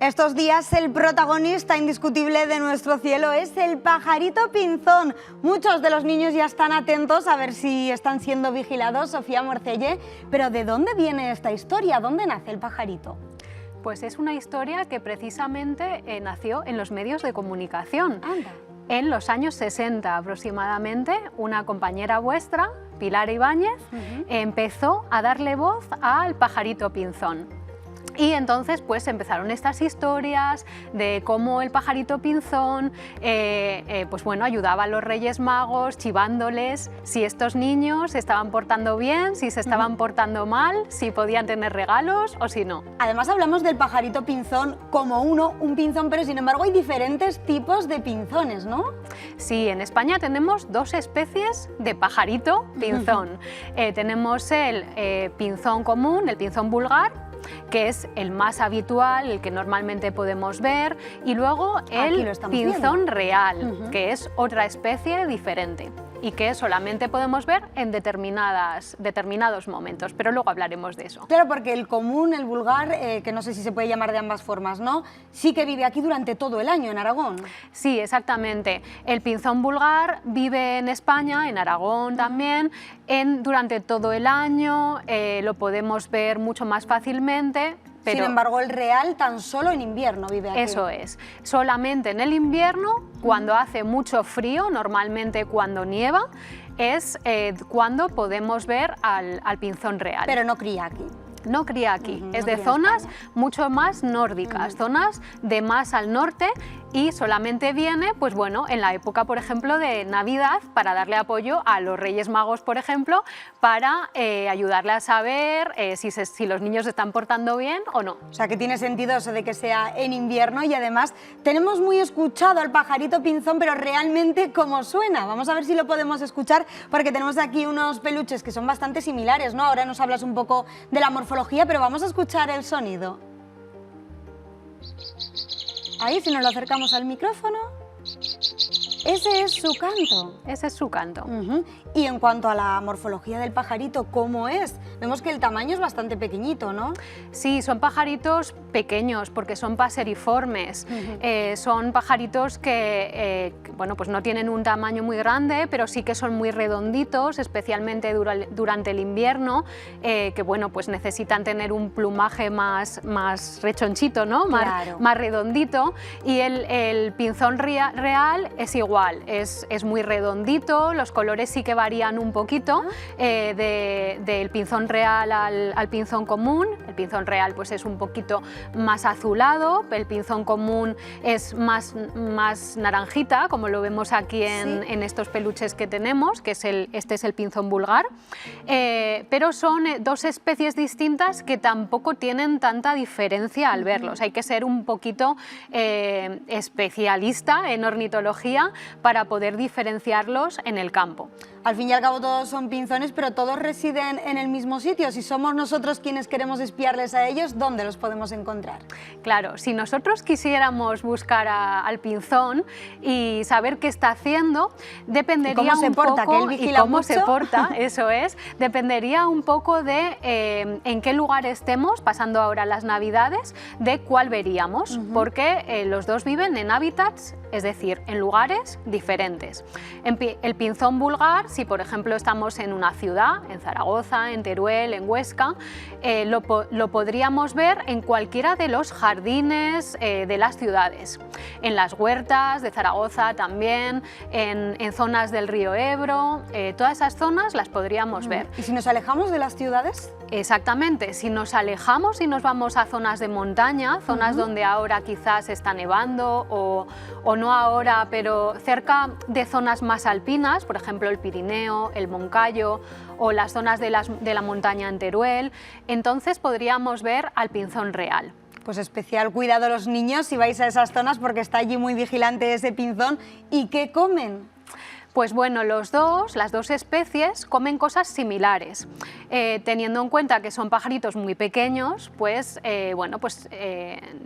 Estos días el protagonista indiscutible de nuestro cielo es el pajarito pinzón. Muchos de los niños ya están atentos a ver si están siendo vigilados, Sofía Morcelle, pero ¿de dónde viene esta historia? ¿Dónde nace el pajarito? Pues es una historia que precisamente nació en los medios de comunicación. Anda. En los años 60 aproximadamente, una compañera vuestra, Pilar Ibáñez, empezó a darle voz al pajarito pinzón. Y entonces pues empezaron estas historias de cómo el pajarito pinzón pues bueno, ayudaba a los Reyes Magos chivándoles si estos niños se estaban portando bien, si se estaban portando mal, si podían tener regalos o si no. Además hablamos del pajarito pinzón como un pinzón, pero sin embargo hay diferentes tipos de pinzones, ¿no? Sí, en España tenemos dos especies de pajarito pinzón. Tenemos el pinzón común, el pinzón vulgar, que es el más habitual, el que normalmente podemos ver, y luego el pinzón real, que es otra especie diferente y que solamente podemos ver en determinados momentos, pero luego hablaremos de eso. Claro, porque el común, el vulgar, que no sé si se puede llamar de ambas formas, ¿no? Sí que vive aquí durante todo el año, en Aragón. Sí, exactamente. El pinzón vulgar vive en España, en Aragón también, durante todo el año, lo podemos ver mucho más fácilmente. Pero sin embargo, el real tan solo en invierno vive aquí. Eso es, solamente en el invierno, cuando hace mucho frío, normalmente cuando nieva, es cuando podemos ver al pinzón real. Pero no cría aquí. No cría aquí, es de zonas mucho más nórdicas, zonas de más al norte, y solamente viene, pues bueno, en la época, por ejemplo, de Navidad, para darle apoyo a los Reyes Magos, por ejemplo, para ayudarle a saber si los niños se están portando bien o no. O sea, que tiene sentido eso de que sea en invierno, y además tenemos muy escuchado al pajarito pinzón, pero realmente cómo suena. Vamos a ver si lo podemos escuchar, porque tenemos aquí unos peluches que son bastante similares, ¿no? Ahora nos hablas un poco de la morfología, pero vamos a escuchar el sonido. Ahí, si nos lo acercamos al micrófono, ese es su canto. Ese es su canto. Y en cuanto a la morfología del pajarito, ¿cómo es? Vemos que el tamaño es bastante pequeñito, ¿no? Sí, son pajaritos pequeños porque son paseriformes. Son pajaritos que bueno, pues no tienen un tamaño muy grande, pero sí que son muy redonditos, especialmente durante el invierno, que bueno, pues necesitan tener un plumaje más rechonchito, ¿no? Claro. Más redondito. Y el pinzón real es igual, es muy redondito, los colores sí que varían un poquito del pinzón real al pinzón común. El pinzón real pues es un poquito más azulado, el pinzón común es más naranjita, como lo vemos aquí en estos peluches que tenemos, que es este es el pinzón vulgar, pero son dos especies distintas que tampoco tienen tanta diferencia al verlos. Hay que ser un poquito especialista en ornitología para poder diferenciarlos en el campo. Al fin y al cabo todos son pinzones, pero todos residen en el mismo sitio. Si somos nosotros quienes queremos espiarles a ellos, ¿dónde los podemos encontrar? Claro, si nosotros quisiéramos buscar al pinzón y saber qué está haciendo, dependería un poco y cómo se porta, eso es, dependería un poco de en qué lugar estemos, pasando ahora las Navidades, de cuál veríamos, porque los dos viven en hábitats, es decir, en lugares diferentes. El pinzón vulgar, si por ejemplo estamos en una ciudad, en Zaragoza, en Teruel, en Huesca, lo podríamos ver en cualquiera de los jardines de las ciudades, en las huertas de Zaragoza también, en zonas del río Ebro, todas esas zonas las podríamos ver. ¿Y si nos alejamos de las ciudades? Exactamente, si nos alejamos y nos vamos a zonas de montaña, zonas donde ahora quizás está nevando o no ahora, pero cerca de zonas más alpinas, por ejemplo el Pirineo, el Moncayo o las zonas de la montaña en Teruel, entonces podríamos ver al pinzón real. Pues especial cuidado los niños si vais a esas zonas, porque está allí muy vigilante ese pinzón. ¿Y qué comen? Pues bueno, las dos especies comen cosas similares. Teniendo en cuenta que son pajaritos muy pequeños, pues,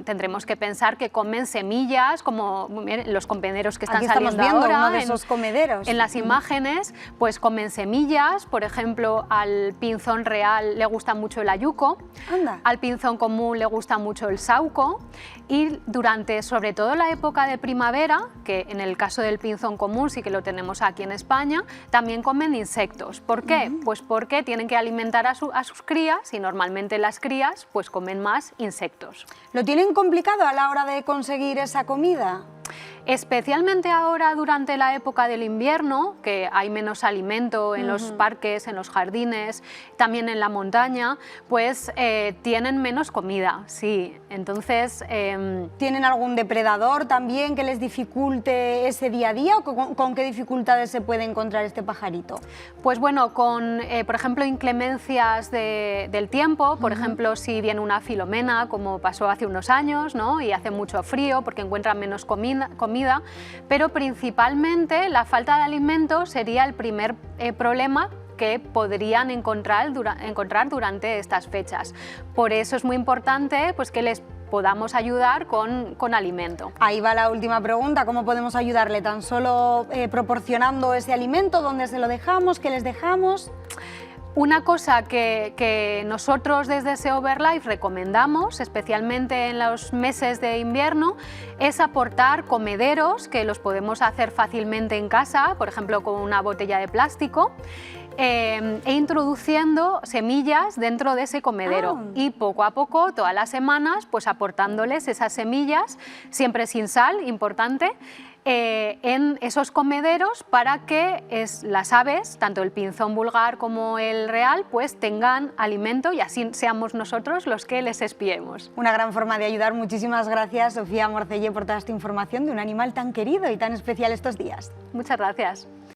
tendremos que pensar que comen semillas, como los comederos que están saliendo ahora. Uno de esos comederos. En las imágenes, pues comen semillas. Por ejemplo, al pinzón real le gusta mucho el ayuco. Anda. Al pinzón común le gusta mucho el sauco. Y durante, sobre todo, la época de primavera, que en el caso del pinzón común sí que lo tenemos aquí en España, también comen insectos. ¿Por qué? Pues porque tienen que alimentar a sus crías y normalmente las crías pues comen más insectos. ¿Lo tienen complicado a la hora de conseguir esa comida? Especialmente ahora durante la época del invierno, que hay menos alimento en los parques, en los jardines, también en la montaña, pues tienen menos comida, sí. Entonces, ¿tienen algún depredador también que les dificulte ese día a día o con qué dificultades se puede encontrar este pajarito? Pues bueno, con, por ejemplo, inclemencias del tiempo, por ejemplo, si viene una filomena, como pasó hace unos años, ¿no? Y hace mucho frío porque encuentran menos comida, pero principalmente la falta de alimento sería el primer problema que podrían encontrar durante estas fechas. Por eso es muy importante pues, que les podamos ayudar con alimento. Ahí va la última pregunta, ¿cómo podemos ayudarle? ¿Tan solo proporcionando ese alimento? ¿Dónde se lo dejamos? ¿Qué les dejamos? Una cosa que nosotros desde SEO BirdLife recomendamos, especialmente en los meses de invierno, es aportar comederos que los podemos hacer fácilmente en casa, por ejemplo con una botella de plástico, e introduciendo semillas dentro de ese comedero y poco a poco, todas las semanas, pues aportándoles esas semillas, siempre sin sal, importante, en esos comederos para que las aves, tanto el pinzón vulgar como el real, pues tengan alimento y así seamos nosotros los que les espiemos. Una gran forma de ayudar. Muchísimas gracias, Sofía Morcelle, por toda esta información de un animal tan querido y tan especial estos días. Muchas gracias.